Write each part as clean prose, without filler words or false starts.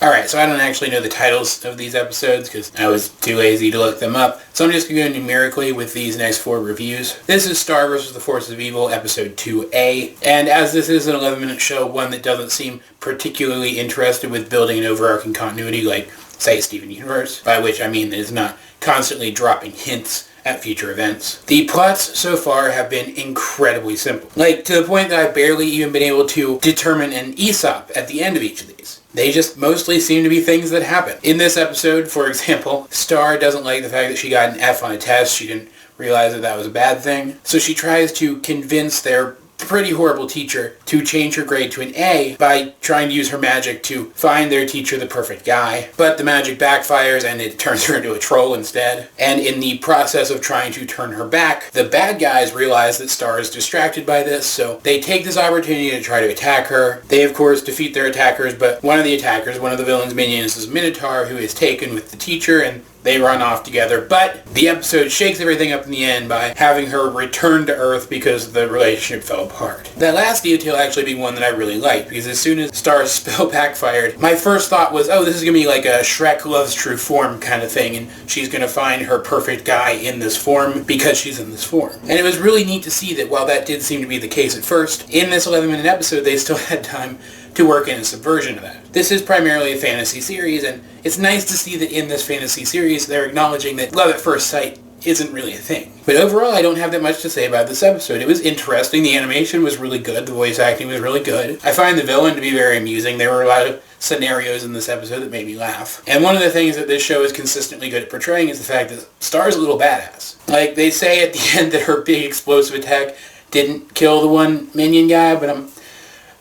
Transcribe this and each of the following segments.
Alright, so I don't actually know the titles of these episodes because I was too lazy to look them up. So I'm just going to go numerically with these next 4 reviews. This is Star vs. the Forces of Evil, episode 2A. And as this is an 11-minute show, one that doesn't seem particularly interested with building an overarching continuity like, say, Steven Universe, by which I mean is not constantly dropping hints at future events. The plots so far have been incredibly simple. Like, to the point that I've barely even been able to determine an Aesop at the end of each of these. They just mostly seem to be things that happen. In this episode, for example, Star doesn't like the fact that she got an F on a test. She didn't realize that that was a bad thing. So she tries to convince their pretty horrible teacher to change her grade to an A by trying to use her magic to find their teacher the perfect guy. But the magic backfires and it turns her into a troll instead. And in the process of trying to turn her back, the bad guys realize that Star is distracted by this, so they take this opportunity to try to attack her. They of course defeat their attackers, but one of the attackers, one of the villain's minions, is Minotaur, who is taken with the teacher, and they run off together, but the episode shakes everything up in the end by having her return to Earth because the relationship fell apart. That last detail actually being one that I really liked, because as soon as Star's spell backfired, my first thought was, oh, this is going to be like a Shrek loves true form kind of thing, and she's going to find her perfect guy in this form because she's in this form. And it was really neat to see that while that did seem to be the case at first, in this 11-minute episode they still had time to work in a subversion of that. This is primarily a fantasy series, and it's nice to see that in this fantasy series they're acknowledging that love at first sight isn't really a thing. But overall, I don't have that much to say about this episode. It was interesting, the animation was really good, the voice acting was really good. I find the villain to be very amusing. There were a lot of scenarios in this episode that made me laugh. And one of the things that this show is consistently good at portraying is the fact that Star's a little badass. Like, they say at the end that her big explosive attack didn't kill the one minion guy, but I'm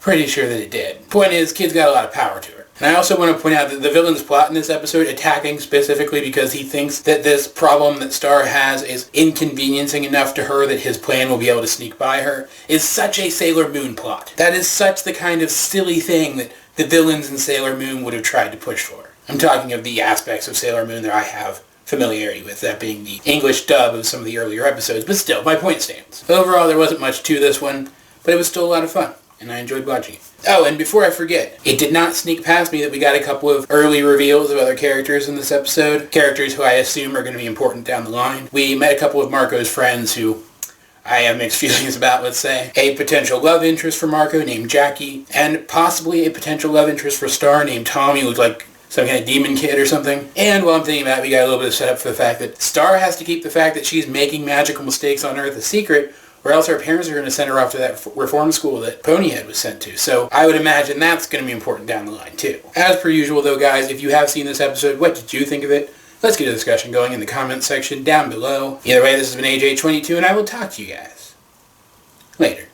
pretty sure that it did. Point is, kid's got a lot of power to her. And I also want to point out that the villain's plot in this episode, attacking specifically because he thinks that this problem that Star has is inconveniencing enough to her that his plan will be able to sneak by her, is such a Sailor Moon plot. That is such the kind of silly thing that the villains in Sailor Moon would have tried to push for. I'm talking of the aspects of Sailor Moon that I have familiarity with, that being the English dub of some of the earlier episodes, but still, my point stands. Overall, there wasn't much to this one, but it was still a lot of fun, and I enjoyed watching it. Oh, and before I forget, it did not sneak past me that we got a couple of early reveals of other characters in this episode, characters who I assume are going to be important down the line. We met a couple of Marco's friends who I have mixed feelings about, let's say. A potential love interest for Marco named Jackie, and possibly a potential love interest for Star named Tom. He looked like some kind of demon kid or something. And while I'm thinking about it, we got a little bit of setup for the fact that Star has to keep the fact that she's making magical mistakes on Earth a secret, or else her parents are going to send her off to that reform school that Ponyhead was sent to. So I would imagine that's going to be important down the line too. As per usual though, guys, if you have seen this episode, what did you think of it? Let's get a discussion going in the comments section down below. Either way, this has been AJ22, and I will talk to you guys later.